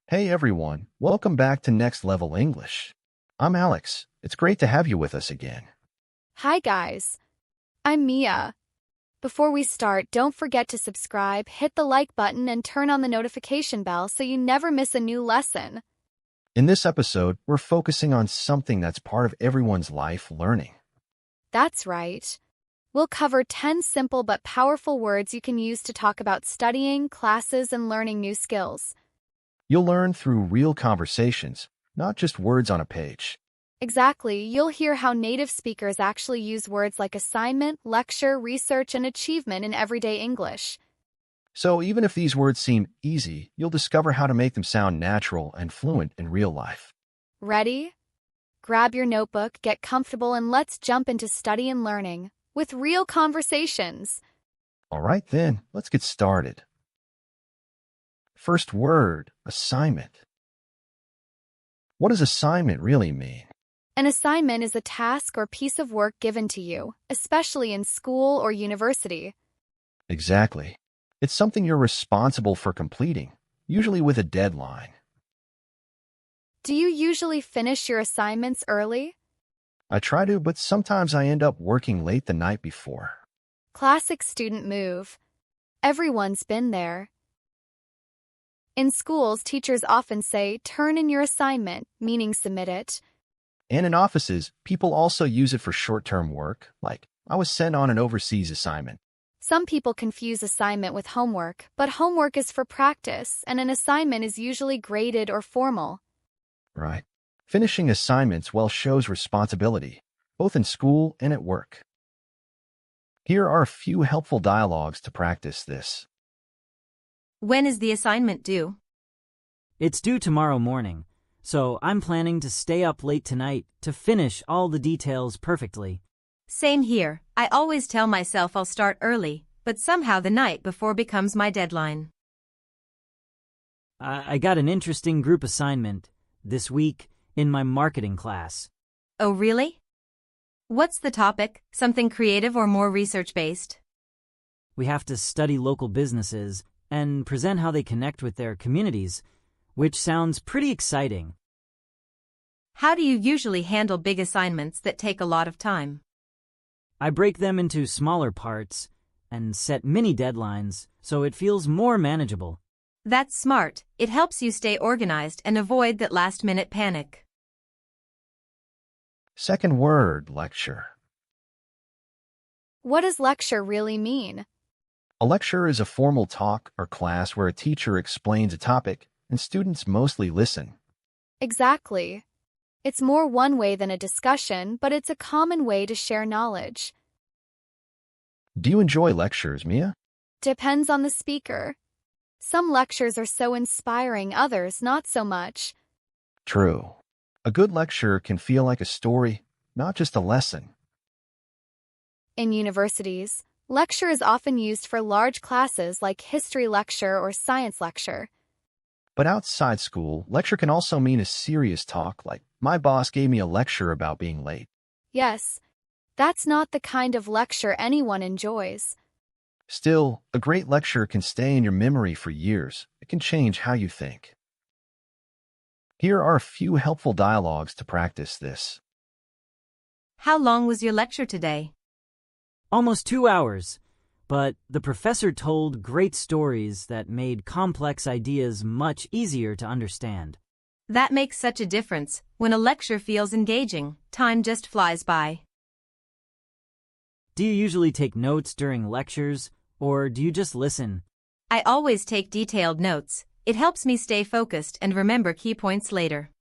Hey everyone, welcome back to Next Level English. I'm Alex. It's great to have you with us again. Hi guys, I'm Mia. Before we start, don't forget to subscribe, hit the like button, and turn on the notification bell so you never miss a new lesson. In this episode, we're focusing on something that's part of everyone's life, learning. That's right. We'll cover 10 simple but powerful words you can use to talk about studying, classes, and learning new skills. You'll learn through real conversations, not just words on a page. Exactly, you'll hear how native speakers actually use words like assignment, lecture, research, and achievement in everyday English. So even if these words seem easy, you'll discover how to make them sound natural and fluent in real life. Ready? Grab your notebook, get comfortable, and let's jump into study and learning with real conversations. All right then, let's get started. First word, assignment. What does assignment really mean? An assignment is a task or piece of work given to you, especially in school or university. Exactly. It's something you're responsible for completing, usually with a deadline. Do you usually finish your assignments early? I try to, but sometimes I end up working late the night before. Classic student move. Everyone's been there. In schools, teachers often say, turn in your assignment, meaning submit it. And in offices, people also use it for short-term work, like I was sent on an overseas assignment. Some people confuse assignment with homework, but homework is for practice, and an assignment is usually graded or formal. Right. Finishing assignments well shows responsibility, both in school and at work. Here are a few helpful dialogues to practice this. When is the assignment due? It's due tomorrow morning, so I'm planning to stay up late tonight to finish all the details perfectly. Same here. I always tell myself I'll start early, but somehow the night before becomes my deadline. I got an interesting group assignment this week in my marketing class. Oh, really? What's the topic? Something creative or more research-based? We have to study local businesses and present how they connect with their communities, which sounds pretty exciting. How do you usually handle big assignments that take a lot of time? I break them into smaller parts and set mini deadlines so it feels more manageable. That's smart. It helps you stay organized and avoid that last-minute panic. Second word, lecture. What does lecture really mean? A lecture is a formal talk or class where a teacher explains a topic and students mostly listen. Exactly. It's more one way than a discussion, but it's a common way to share knowledge. Do you enjoy lectures, Mia? Depends on the speaker. Some lectures are so inspiring, others not so much. True. A good lecture can feel like a story, not just a lesson. In universities, lecture is often used for large classes like history lecture or science lecture. But outside school, lecture can also mean a serious talk, like my boss gave me a lecture about being late. Yes, that's not the kind of lecture anyone enjoys. Still, a great lecture can stay in your memory for years. It can change how you think. Here are a few helpful dialogues to practice this. How long was your lecture today? Almost 2 hours, but the professor told great stories that made complex ideas much easier to understand. That makes such a difference. When a lecture feels engaging, time just flies by. Do you usually take notes during lectures, or do you just listen? I always take detailed notes. It helps me stay focused and remember key points later.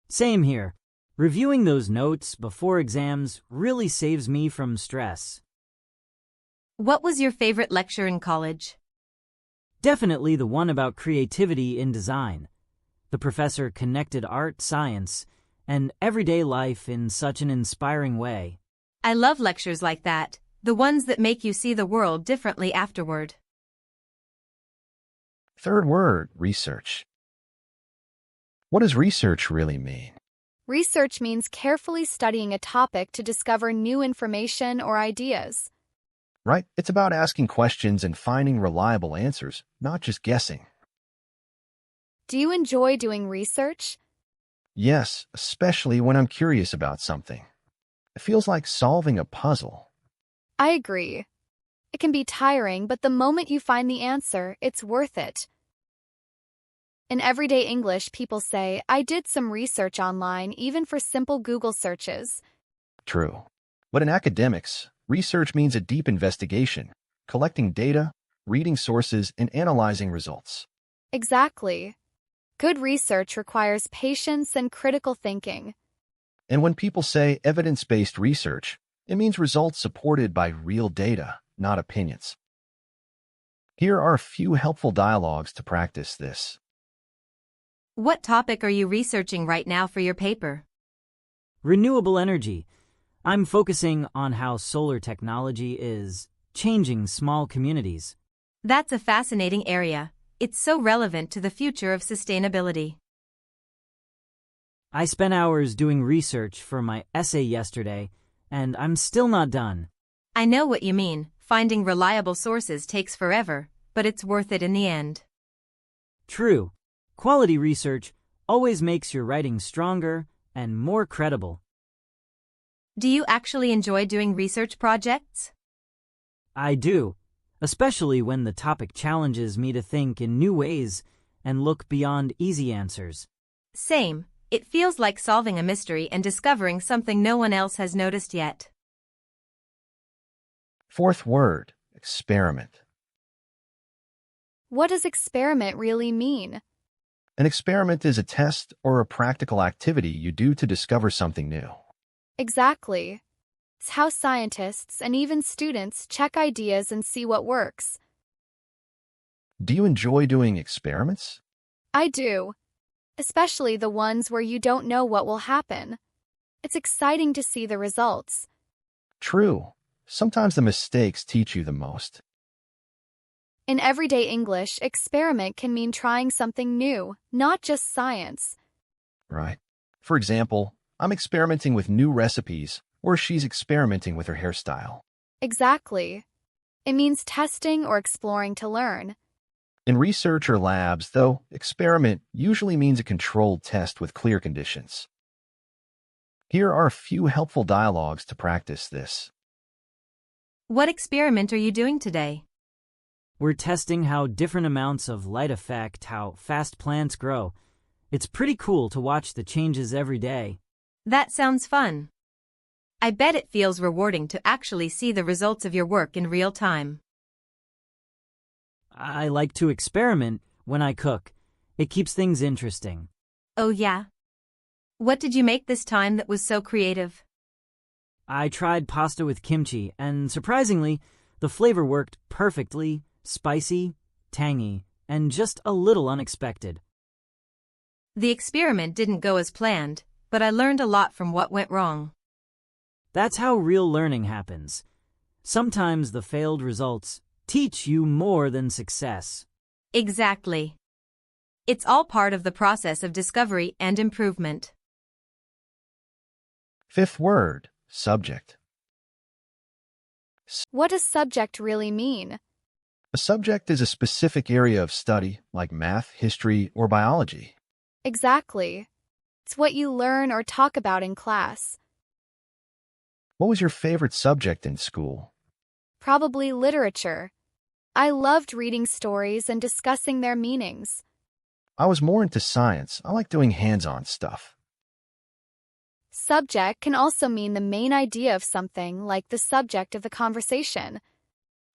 Same here. Reviewing those notes before exams really saves me from stress. What was your favorite lecture in college? Definitely the one about creativity in design. The professor connected art, science, and everyday life in such an inspiring way. I love lectures like that, the ones that make you see the world differently afterward. Third word, research. What does research really mean? Research means carefully studying a topic to discover new information or ideas. Right? It's about asking questions and finding reliable answers, not just guessing. Do you enjoy doing research? Yes, especially when I'm curious about something. It feels like solving a puzzle. I agree. It can be tiring, but the moment you find the answer, it's worth it. In everyday English, people say, I did some research online, even for simple Google searches. True. But in academics, research means a deep investigation, collecting data, reading sources, and analyzing results. Exactly. Good research requires patience and critical thinking. And when people say evidence-based research, it means results supported by real data, not opinions. Here are a few helpful dialogues to practice this. What topic are you researching right now for your paper? Renewable energy. I'm focusing on how solar technology is changing small communities. That's a fascinating area. It's so relevant to the future of sustainability. I spent hours doing research for my essay yesterday, and I'm still not done. I know what you mean. Finding reliable sources takes forever, but it's worth it in the end. True. Quality research always makes your writing stronger and more credible. Do you actually enjoy doing research projects? I do, especially when the topic challenges me to think in new ways and look beyond easy answers. Same. It feels like solving a mystery and discovering something no one else has noticed yet. Fourth word, experiment. What does experiment really mean? An experiment is a test or a practical activity you do to discover something new. Exactly. It's how scientists and even students check ideas and see what works. Do you enjoy doing experiments? I do. Especially the ones where you don't know what will happen. It's exciting to see the results. True. Sometimes the mistakes teach you the most. In everyday English, experiment can mean trying something new, not just science. Right. For example, I'm experimenting with new recipes, or she's experimenting with her hairstyle. Exactly. It means testing or exploring to learn. In research or labs, though, experiment usually means a controlled test with clear conditions. Here are a few helpful dialogues to practice this. What experiment are you doing today? We're testing how different amounts of light affect how fast plants grow. It's pretty cool to watch the changes every day. That sounds fun. I bet it feels rewarding to actually see the results of your work in real time. I like to experiment when I cook. It keeps things interesting. Oh yeah? What did you make this time that was so creative? I tried pasta with kimchi, and surprisingly, the flavor worked perfectly, spicy, tangy, and just a little unexpected. The experiment didn't go as planned, but I learned a lot from what went wrong. That's how real learning happens. Sometimes the failed results teach you more than success. Exactly. It's all part of the process of discovery and improvement. Fifth word, subject. What does subject really mean? A subject is a specific area of study, like math, history, or biology. Exactly. It's what you learn or talk about in class. What was your favorite subject in school? Probably literature. I loved reading stories and discussing their meanings. I was more into science. I like doing hands-on stuff. Subject can also mean the main idea of something, like the subject of the conversation.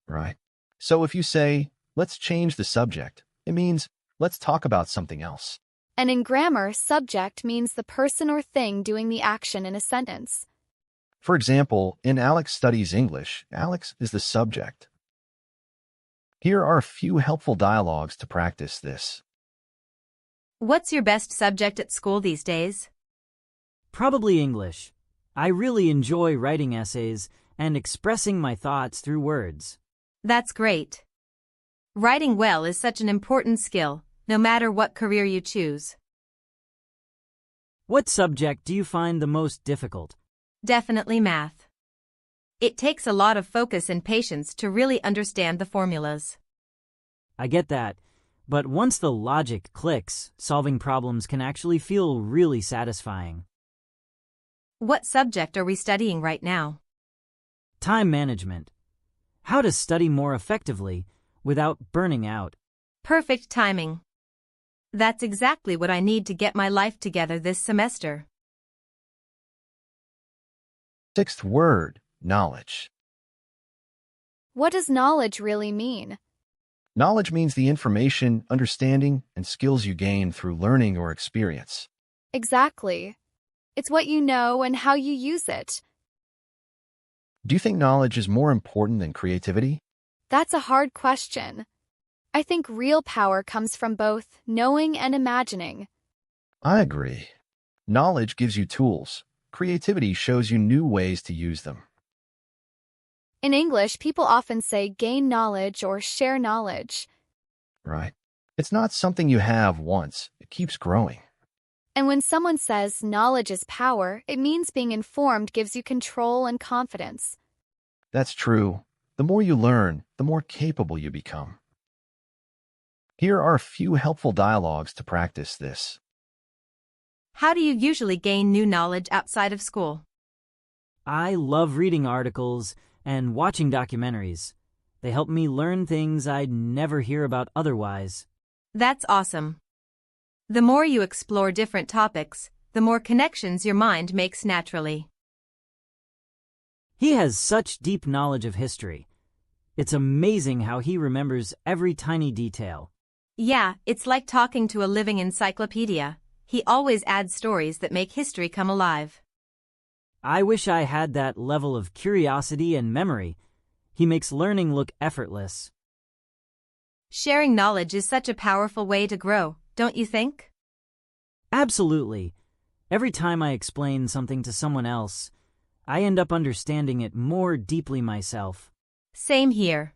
Right. So if you say, let's change the subject, it means, let's talk about something else. And in grammar, subject means the person or thing doing the action in a sentence. For example, in Alex Studies English, Alex is the subject. Here are a few helpful dialogues to practice this. What's your best subject at school these days? Probably English. I really enjoy writing essays and expressing my thoughts through words. That's great. Writing well is such an important skill, no matter what career you choose. What subject do you find the most difficult? Definitely math. It takes a lot of focus and patience to really understand the formulas. I get that, But once the logic clicks, solving problems can actually feel really satisfying. What subject are we studying right now? Time management. How to study more effectively without burning out. Perfect timing. That's exactly what I need to get my life together this semester. Sixth word, knowledge. What does knowledge really mean? Knowledge means the information, understanding, and skills you gain through learning or experience. Exactly. It's what you know and how you use it. Do you think knowledge is more important than creativity? That's a hard question. I think real power comes from both knowing and imagining. I agree. Knowledge gives you tools. Creativity shows you new ways to use them. In English, people often say gain knowledge or share knowledge. Right. It's not something you have once. It keeps growing. And when someone says knowledge is power, it means being informed gives you control and confidence. That's true. The more you learn, the more capable you become. Here are a few helpful dialogues to practice this. How do you usually gain new knowledge outside of school? I love reading articles and watching documentaries. They help me learn things I'd never hear about otherwise. That's awesome. The more you explore different topics, the more connections your mind makes naturally. He has such deep knowledge of history. It's amazing how he remembers every tiny detail. Yeah, it's like talking to a living encyclopedia. He always adds stories that make history come alive. I wish I had that level of curiosity and memory. He makes learning look effortless. Sharing knowledge is such a powerful way to grow, don't you think? Absolutely. Every time I explain something to someone else, I end up understanding it more deeply myself. Same here.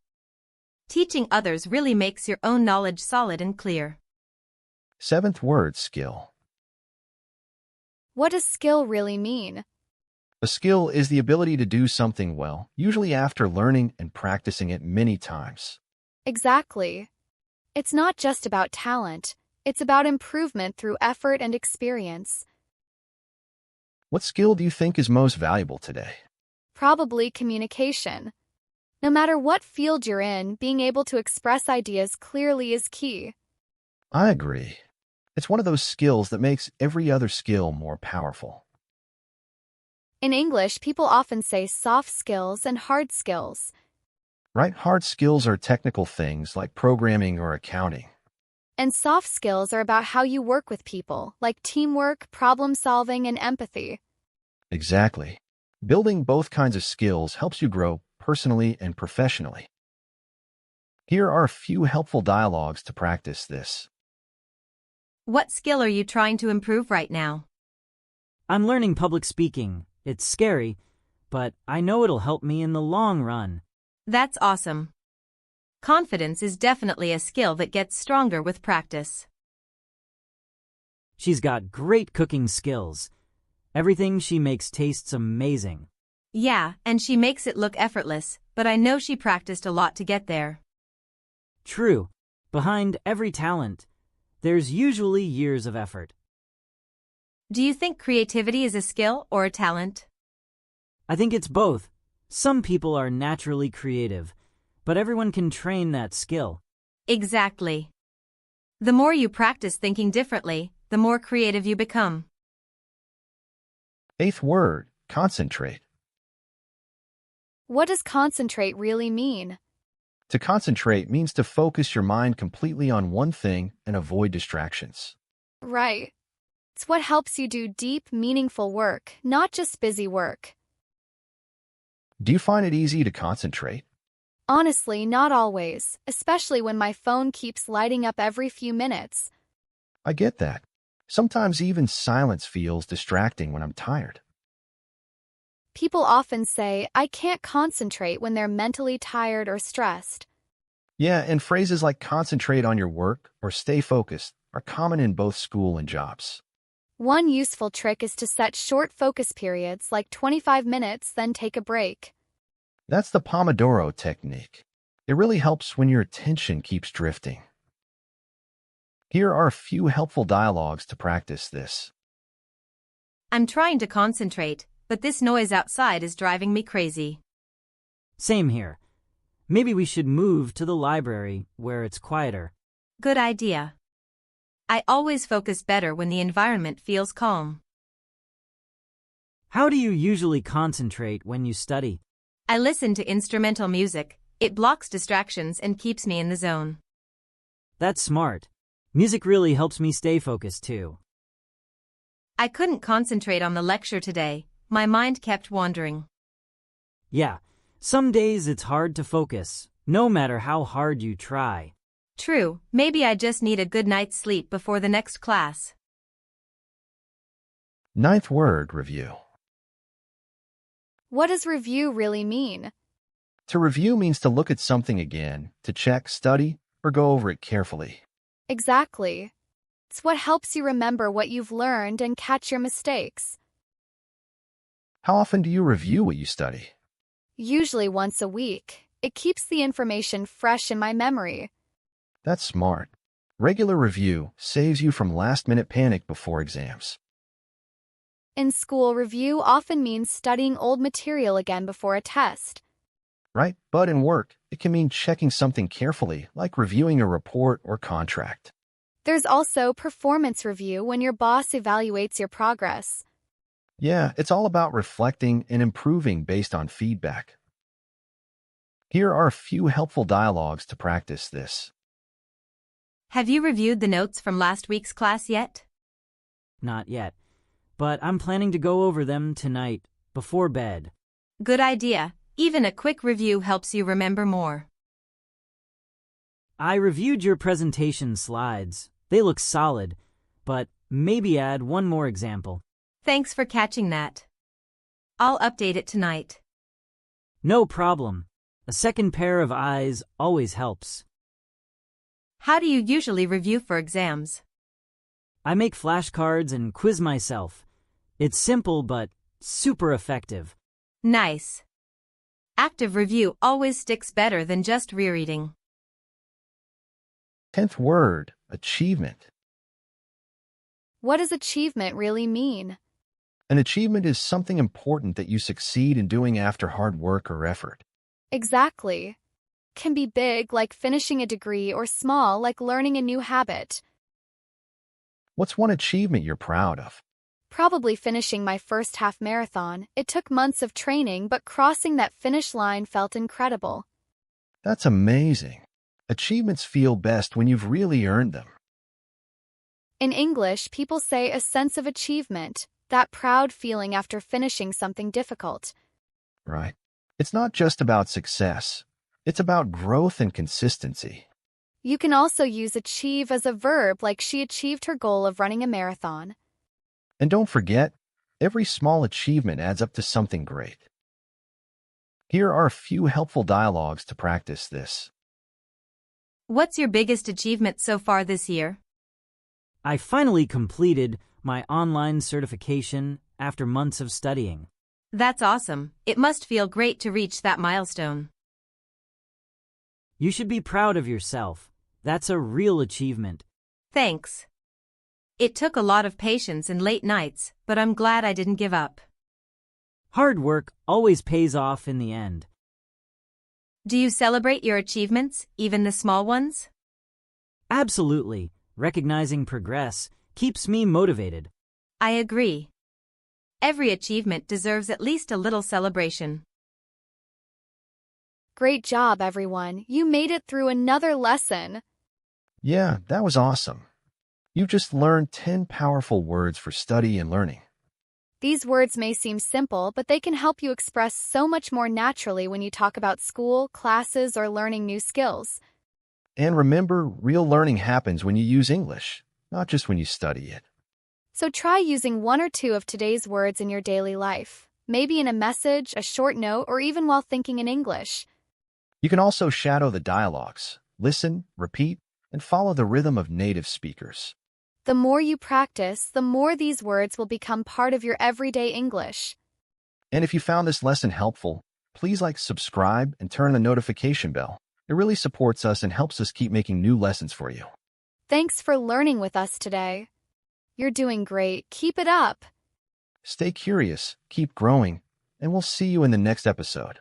Teaching others really makes your own knowledge solid and clear. Seventh word, skill. What does skill really mean? A skill is the ability to do something well, usually after learning and practicing it many times. Exactly. It's not just about talent. It's about improvement through effort and experience. What skill do you think is most valuable today? Probably communication. No matter what field you're in, being able to express ideas clearly is key. I agree. It's one of those skills that makes every other skill more powerful. In English, people often say soft skills and hard skills. Right? Hard skills are technical things like programming or accounting. And soft skills are about how you work with people, like teamwork, problem solving, and empathy. Exactly. Building both kinds of skills helps you grow personally and professionally. Here are a few helpful dialogues to practice this. What skill are you trying to improve right now? I'm learning public speaking. It's scary, but I know it'll help me in the long run. That's awesome. Confidence is definitely a skill that gets stronger with practice. She's got great cooking skills. Everything she makes tastes amazing. Yeah, and she makes it look effortless, but I know she practiced a lot to get there. True. Behind every talent, there's usually years of effort. Do you think creativity is a skill or a talent? I think it's both. Some people are naturally creative, but everyone can train that skill. Exactly. The more you practice thinking differently, the more creative you become. Eighth word, concentrate. What does concentrate really mean? To concentrate means to focus your mind completely on one thing and avoid distractions. Right. It's what helps you do deep, meaningful work, not just busy work. Do you find it easy to concentrate? Honestly, not always, especially when my phone keeps lighting up every few minutes. I get that. Sometimes even silence feels distracting when I'm tired. People often say, I can't concentrate when they're mentally tired or stressed. Yeah, and phrases like concentrate on your work or stay focused are common in both school and jobs. One useful trick is to set short focus periods like 25 minutes, then take a break. That's the Pomodoro technique. It really helps when your attention keeps drifting. Here are a few helpful dialogues to practice this. I'm trying to concentrate, but this noise outside is driving me crazy. Same here. Maybe we should move to the library where it's quieter. Good idea. I always focus better when the environment feels calm. How do you usually concentrate when you study? I listen to instrumental music. It blocks distractions and keeps me in the zone. That's smart. Music really helps me stay focused too. I couldn't concentrate on the lecture today. My mind kept wandering. Yeah, some days it's hard to focus, no matter how hard you try. True, maybe I just need a good night's sleep before the next class. Ninth word review. What does review really mean? To review means to look at something again, to check, study, or go over it carefully. Exactly. It's what helps you remember what you've learned and catch your mistakes. How often do you review what you study? Usually once a week. It keeps the information fresh in my memory. That's smart. Regular review saves you from last-minute panic before exams. In school, review often means studying old material again before a test. Right? But in work, it can mean checking something carefully, like reviewing a report or contract. There's also performance review when your boss evaluates your progress. Yeah, it's all about reflecting and improving based on feedback. Here are a few helpful dialogues to practice this. Have you reviewed the notes from last week's class yet? Not yet, but I'm planning to go over them tonight, before bed. Good idea. Even a quick review helps you remember more. I reviewed your presentation slides. They look solid, but maybe add one more example. Thanks for catching that. I'll update it tonight. No problem. A second pair of eyes always helps. How do you usually review for exams? I make flashcards and quiz myself. It's simple but super effective. Nice. Active review always sticks better than just rereading. 10th word, achievement. What does achievement really mean? An achievement is something important that you succeed in doing after hard work or effort. Exactly. Can be big, like finishing a degree, or small, like learning a new habit. What's one achievement you're proud of? Probably finishing my first half marathon. It took months of training, but crossing that finish line felt incredible. That's amazing. Achievements feel best when you've really earned them. In English, people say a sense of achievement, that proud feeling after finishing something difficult. Right. It's not just about success. It's about growth and consistency. You can also use achieve as a verb, like she achieved her goal of running a marathon. And don't forget, every small achievement adds up to something great. Here are a few helpful dialogues to practice this. What's your biggest achievement so far this year? I finally completed my online certification after months of studying. That's awesome. It must feel great to reach that milestone. You should be proud of yourself. That's a real achievement. Thanks. It took a lot of patience and late nights, but I'm glad I didn't give up. Hard work always pays off in the end. Do you celebrate your achievements, even the small ones? Absolutely. Recognizing progress keeps me motivated. I agree. Every achievement deserves at least a little celebration. Great job, everyone. You made it through another lesson. Yeah, that was awesome. You just learned 10 powerful words for study and learning. These words may seem simple, but they can help you express so much more naturally when you talk about school, classes, or learning new skills. And remember, real learning happens when you use English, not just when you study it. So try using one or two of today's words in your daily life, maybe in a message, a short note, or even while thinking in English. You can also shadow the dialogues, listen, repeat, and follow the rhythm of native speakers. The more you practice, the more these words will become part of your everyday English. And if you found this lesson helpful, please subscribe, and turn on the notification bell. It really supports us and helps us keep making new lessons for you. Thanks for learning with us today. You're doing great. Keep it up. Stay curious, keep growing, and we'll see you in the next episode.